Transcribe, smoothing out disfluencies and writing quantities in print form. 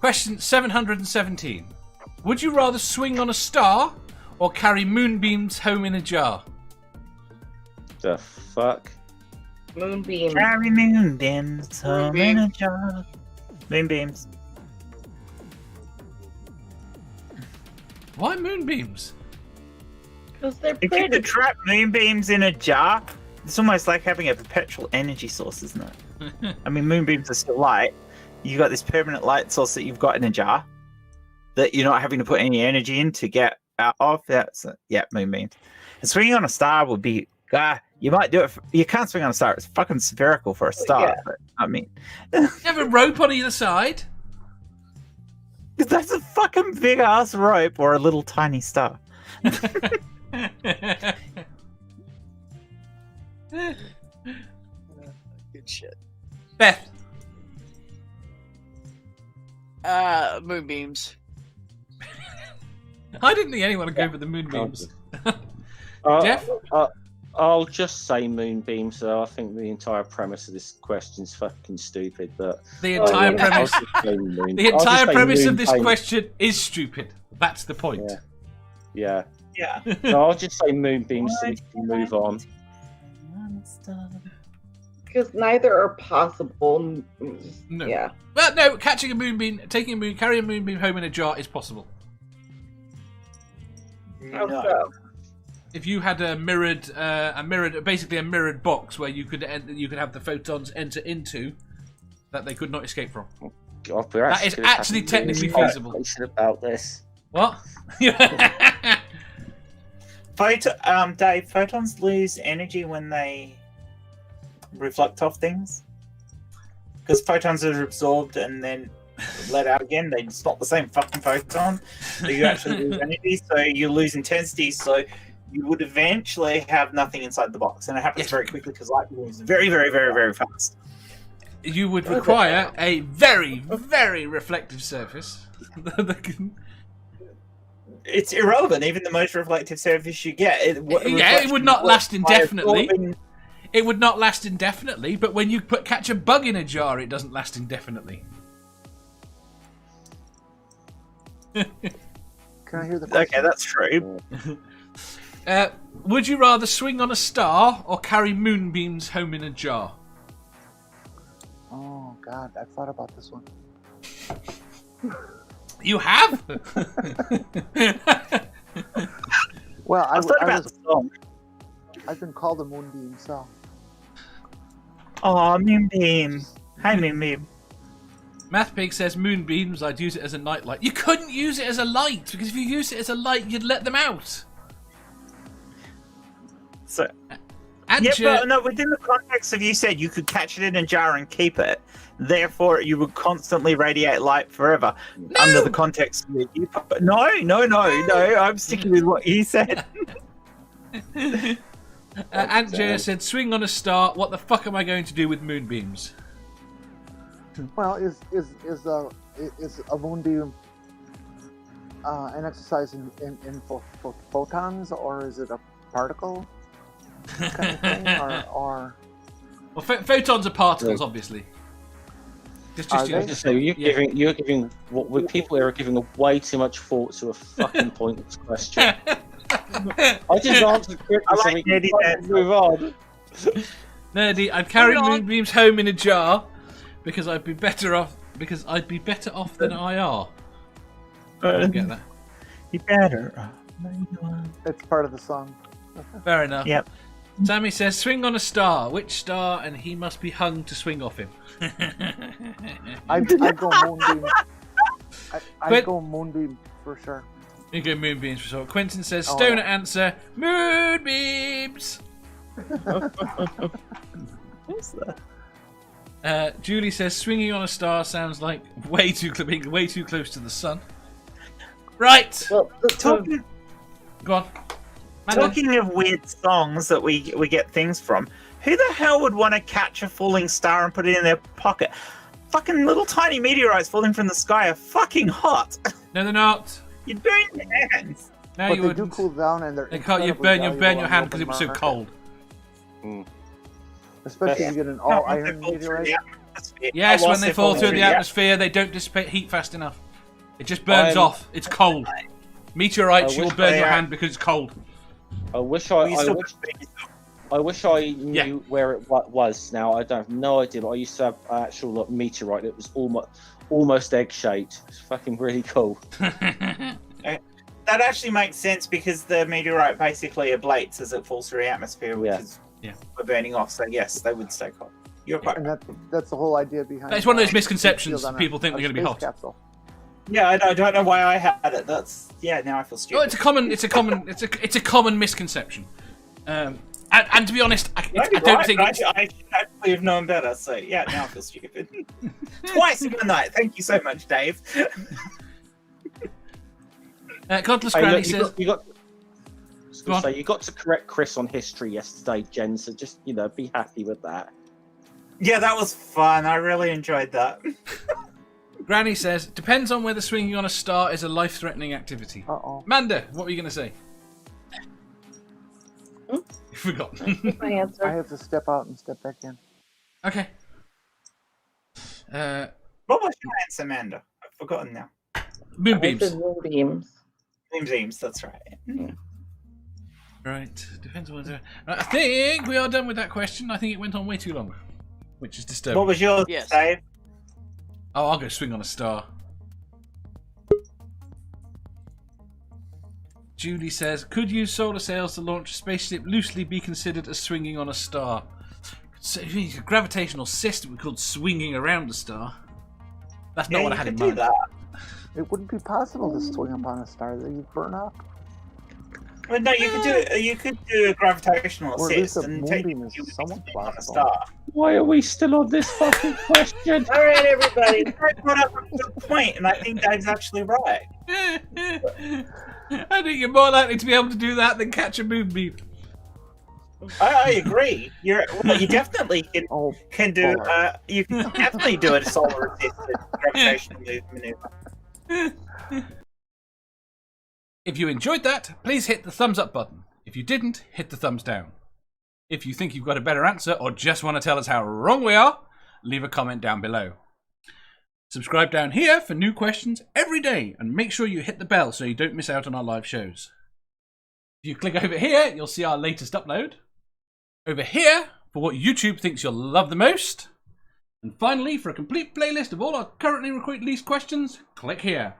Question 717. Would you rather swing on a star or carry moonbeams home in a jar? The fuck? Moonbeam. Carry moonbeams home in a jar. Moonbeams. Why moonbeams? Because they're If you pretty. could trap moonbeams in a jar, it's almost like having a perpetual energy source, isn't it? I mean, moonbeams are still light. You got this permanent light source that you've got in a jar that you're not having to put any energy in to get out of. That's moonbeams. And swinging on a star would be. You might do it. You can't swing on a star. It's fucking spherical for a star. Yeah. But, I mean, You have a rope on either side. that's a fucking big ass rope or a little tiny star. Good shit. Beth. Moonbeams. I didn't think anyone would go for the moonbeams. Jeff? I'll just say moonbeams, though. I think the entire premise of this question is fucking stupid. But The entire premise. The The entire premise of this question is stupid. That's the point. Yeah. Yeah. No, I'll just say moonbeams so we can move on. Because neither are possible. No. Yeah. Well, no, catching a moonbeam, carrying a moonbeam home in a jar is possible. How so? If you had basically a mirrored box where you could have the photons enter into, that they could not escape from. God, we're That is actually technically feasible. About this. What? Dave, photons lose energy when they reflect off things because photons are absorbed and then let out again. It's not the same fucking photon. So you actually lose energy, so you lose intensity. So you would eventually have nothing inside the box, and it happens very quickly because light moves very, very, very, very fast. You would require a very, very reflective surface. It's irrelevant. Even the most reflective surface you get, it would not last indefinitely. It would not last indefinitely, but when you catch a bug in a jar, it doesn't last indefinitely. Can I hear the question? Okay, that's true. Would you rather swing on a star or carry moonbeams home in a jar? Oh God, I've thought about this one. You have? Well, I've thought about the song. I've been called a moonbeam, so Oh, moonbeam. Hi, moonbeam. MathPig says moonbeams, I'd use it as a nightlight. You couldn't use it as a light, because if you used it as a light, you'd let them out. So, And but no, within the context of you said you could catch it in a jar and keep it, therefore you would constantly radiate light forever. No! Under the context that you put. No, I'm sticking with what you said. Ant said, swing on a star, what the fuck am I going to do with moonbeams? well, is a moonbeam an exercise in photons, or is it a particle kind of thing, or? Well, photons are particles, obviously. You're giving what people here are giving way too much thought to a fucking pointless question. I just answered quickly so we can move on. Nerdy, I'd carry moonbeams home in a jar because I'd be better off than I are. I don't get that. You better. It's part of the song. Fair enough. Yep. Sammy says, swing on a star. Which star? And he must be hung to swing off him. I'd go moonbeam. I'd go moonbeam for sure. You go moonbeams for sure. Quentin says, stoner answer, moonbeams. What's that? Julie says, swinging on a star sounds like way too close to the sun. Right. Well, Go on. Talking of weird songs that we get things from, who the hell would want to catch a falling star and put it in their pocket? Fucking little tiny meteorites falling from the sky are fucking hot. No, they're not. You burn your hands. No, but you they wouldn't. do cool down, and they're They can't. You incredibly burn your valuable hand on because the it was so open cold. market. Especially if you get an all iron meteorite. atmosphere. Yes, Oh, when whilst they they're fall falling through the atmosphere, they don't dissipate heat fast enough. It just burns off. It's cold. Meteorites, you will burn your hand because it's cold. I wish I knew where it was. Now I don't have no idea, but I used to have an actual meteorite. It was almost egg-shaped. It's fucking really cool. That actually makes sense because the meteorite basically ablates as it falls through the atmosphere, which is we're burning off. So yes, they would stay cold. You're quite right. And that's the whole idea behind. It's one of those misconceptions. People think they're going to be hot. Capsule. Yeah, I don't know why I had it. Now I feel stupid. Oh, it's a common misconception. And to be honest, I don't think I should actually have known better. So yeah, now I feel stupid. Twice in one night. Thank you so much, Dave. Godless Granny says you got to correct Chris on history yesterday, Jen. So just be happy with that. Yeah, that was fun. I really enjoyed that. Granny says, depends on whether swinging on a star is a life-threatening activity. Uh-oh. Amanda, what were you going to say? You forgot. My answer. I have to step out and step back in. Okay. What was your answer, Amanda? I've forgotten now. Moonbeams. Moonbeams. Moonbeams, that's right. Right. Depends on whether... I think we are done with that question. I think it went on way too long, which is disturbing. What was yours, Dave? Oh, I'll go swing on a star. Julie says, could use solar sails to launch a spaceship loosely be considered as swinging on a star? So, if you use a gravitational system called swinging around a star. That's not what I had in mind. It wouldn't be possible to swing upon a star that you'd burn up. Well, no, you could do a gravitational assist and take moonbeam is somewhat on a plausible. star. Why are we still on this fucking question? All right, everybody. I brought up a good point, and I think Dave's actually right. I think you're more likely to be able to do that than catch a moonbeam. I agree. You definitely can do. You can definitely do a solar assisted gravitational maneuver. If you enjoyed that, please hit the thumbs up button. If you didn't, hit the thumbs down. If you think you've got a better answer or just want to tell us how wrong we are, leave a comment down below. Subscribe down here for new questions every day and make sure you hit the bell so you don't miss out on our live shows. If you click over here, you'll see our latest upload. Over here, for what YouTube thinks you'll love the most. And finally, for a complete playlist of all our currently released questions, click here.